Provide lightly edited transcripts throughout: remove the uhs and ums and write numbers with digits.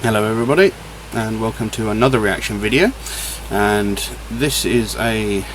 Hello everybody, and welcome to another reaction video. And this is a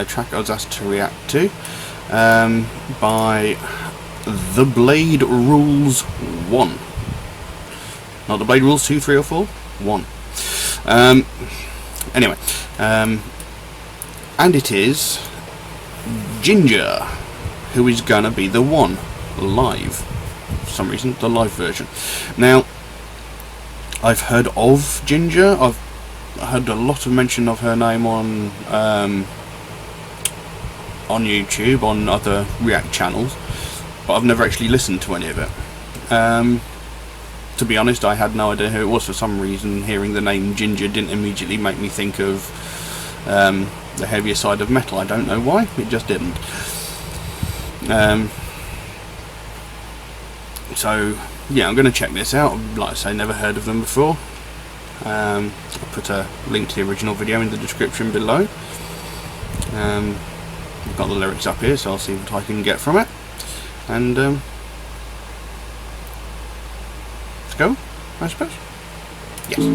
track I was asked to react to by The Blade Rules 1. Not The Blade Rules 2, 3 or 4, 1. Anyway, and it is Jinjer who is gonna be the one live. For some reason, the live version. Now, I've heard of Jinjer. I've heard a lot of mention of her name on YouTube, on other React channels, but I've never actually listened to any of it. To be honest, I had no idea who it was. For some reason, hearing the name Jinjer didn't immediately make me think of the heavier side of metal. I don't know why, it just didn't. So yeah, I'm going to check this out. Like I say, never heard of them before. I'll put a link to the original video in the description below. I've got the lyrics up here, so I'll see what I can get from it. And let's go, I suppose. Yes.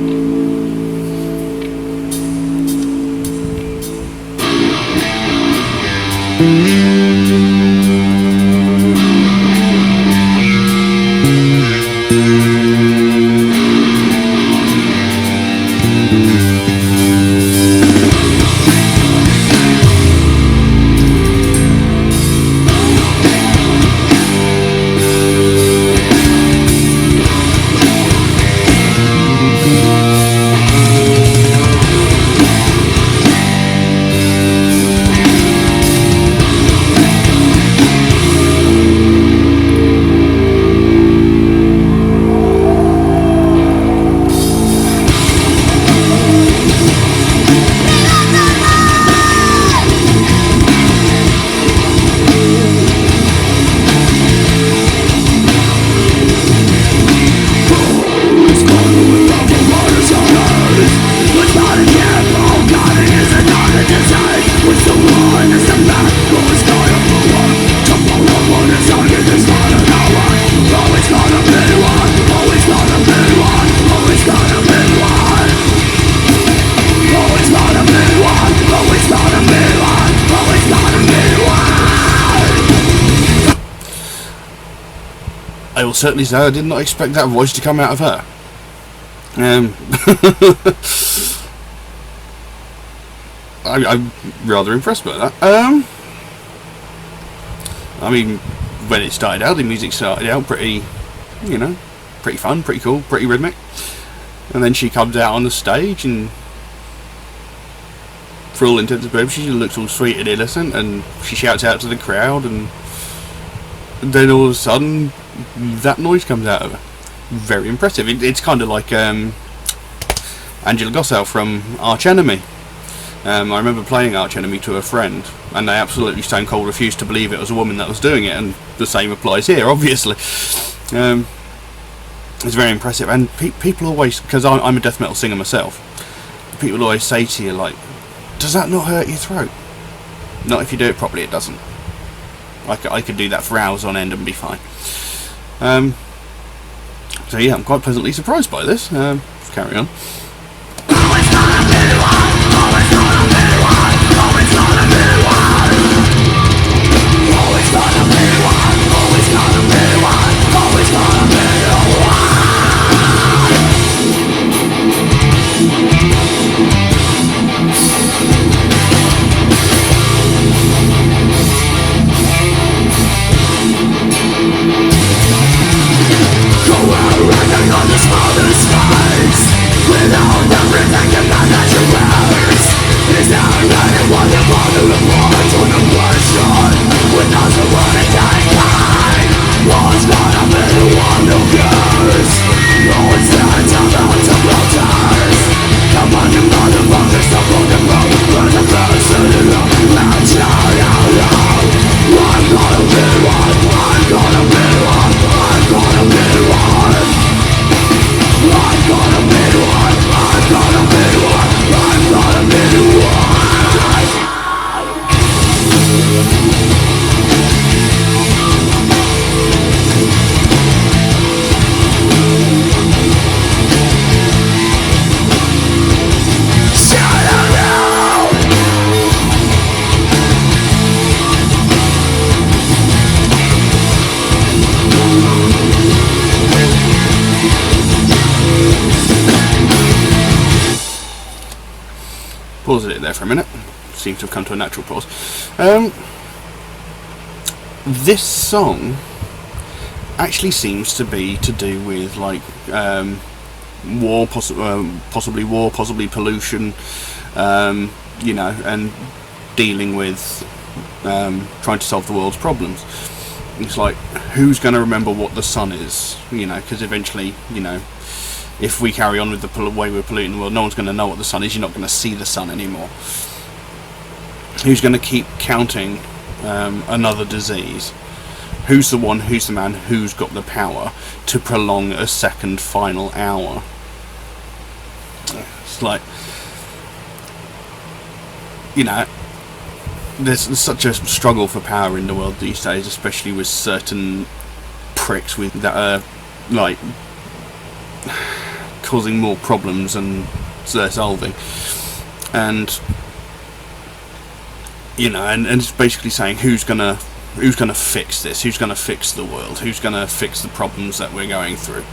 I will certainly say I did not expect that voice to come out of her. I'm rather impressed by that. I mean, when it started out, the music started out pretty, you know, pretty fun, pretty cool, pretty rhythmic. And then she comes out on the stage and, for all intents and purposes, she looks all sweet and innocent, and she shouts out to the crowd, and then all of a sudden that noise comes out of her. Very impressive. It's kind of like Angela Gossow from Arch Enemy. I remember playing Arch Enemy to a friend, and they absolutely stone cold refused to believe it was a woman that was doing it, and the same applies here, obviously. It's very impressive, and people always, because I'm a death metal singer myself, people always say to you, like, does that not hurt your throat? Not if you do it properly, it doesn't. I could do that for hours on end and be fine. So yeah, I'm quite pleasantly surprised by this. Let's carry on. On this father's face, without Paused it there for a minute. Seems to have come to a natural pause. This song actually seems to be to do with like war, possibly war, possibly pollution, and dealing with trying to solve the world's problems. It's like, who's going to remember what the sun is? Because eventually, if we carry on with the way we're polluting the world, no one's going to know what the sun is. You're not going to see the sun anymore. Who's going to keep counting another disease? Who's the man who's got the power to prolong a second final hour? It's like, there's such a struggle for power in the world these days, especially with certain pricks that are like causing more problems than they're solving, and and it's basically saying who's gonna fix this, who's gonna fix the world, who's gonna fix the problems that we're going through.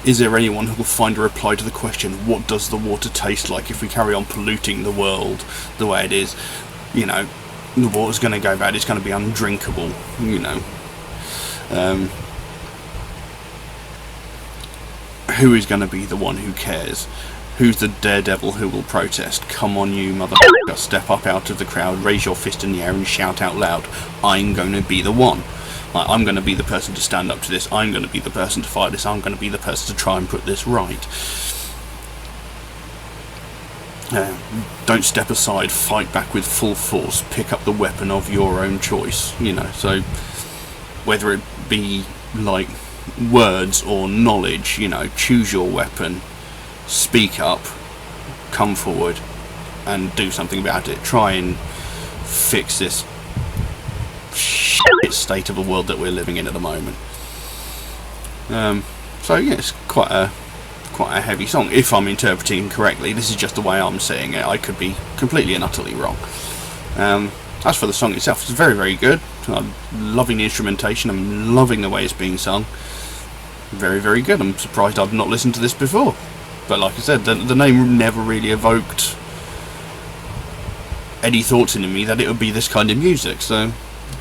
Is there anyone who will find a reply to the question, what does the water taste like if we carry on polluting the world the way it is? The water's going to go bad, it's going to be undrinkable, Who is going to be the one who cares? Who's the daredevil who will protest? Come on, you motherfucker, step up out of the crowd, raise your fist in the air and shout out loud, I'm going to be the one. Like, I'm going to be the person to stand up to this, I'm going to be the person to fight this, I'm going to be the person to try and put this right. Don't step aside, fight back with full force, pick up the weapon of your own choice, so whether it be like words or knowledge, choose your weapon, speak up, come forward and do something about it. Try and fix this shit state of the world that we're living in at the moment. So yeah, it's quite a heavy song, if I'm interpreting correctly. This is just the way I'm saying it. I could be completely and utterly wrong. As for the song itself, it's very, very good. I'm loving the instrumentation, I'm loving the way it's being sung. Very, very good. I'm surprised I've not listened to this before. But like I said, the name never really evoked any thoughts into me that it would be this kind of music, so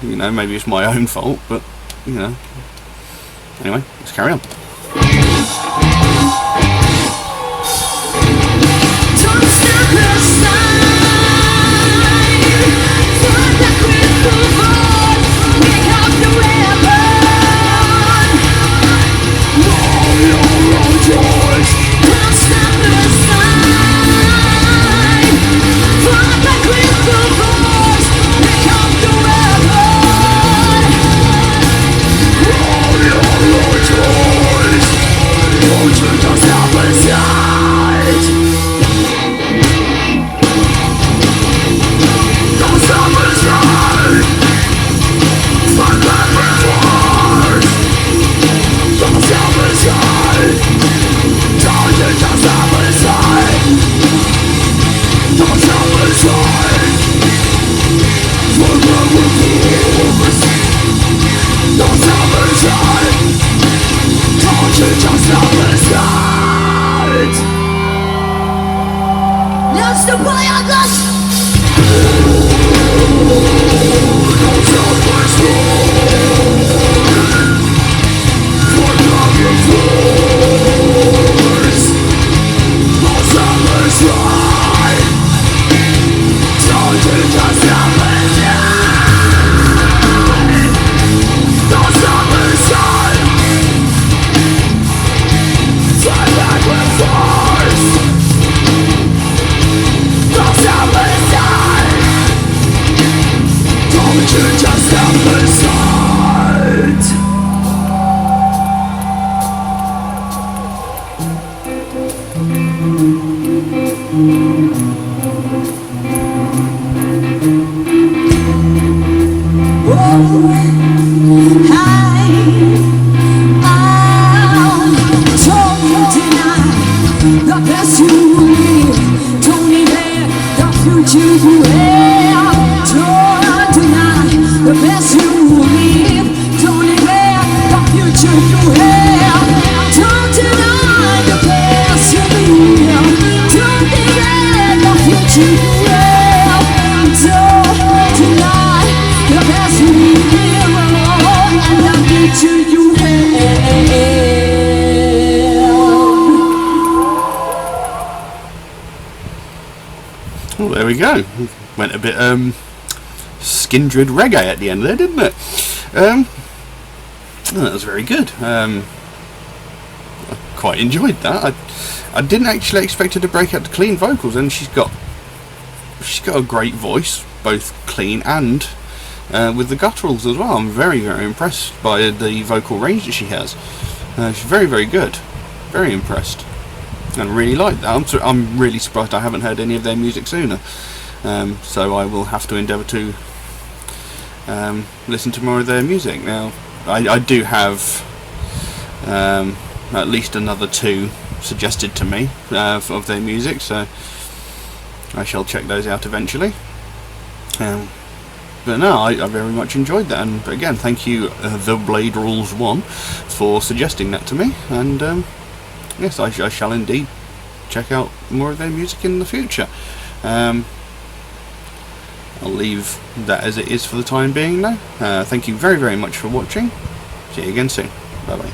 maybe it's my own fault, but anyway, let's carry on. Don't deny there we go. Went a bit Skindred reggae at the end there, didn't it? That was very good. I quite enjoyed that. I didn't actually expect her to break out to clean vocals, and she's got a great voice, both clean and with the gutturals as well. I'm very, very impressed by the vocal range that she has. She's very, very good. Very impressed, and really like that. I'm really surprised I haven't heard any of their music sooner. So I will have to endeavour to listen to more of their music. Now, I do have at least another 2 suggested to me of their music, so I shall check those out eventually. But no, I very much enjoyed that, and again, thank you, The Blade Rules 1, for suggesting that to me, and yes, I shall indeed check out more of their music in the future. I'll leave that as it is for the time being now. Thank you very, very much for watching. See you again soon. Bye bye.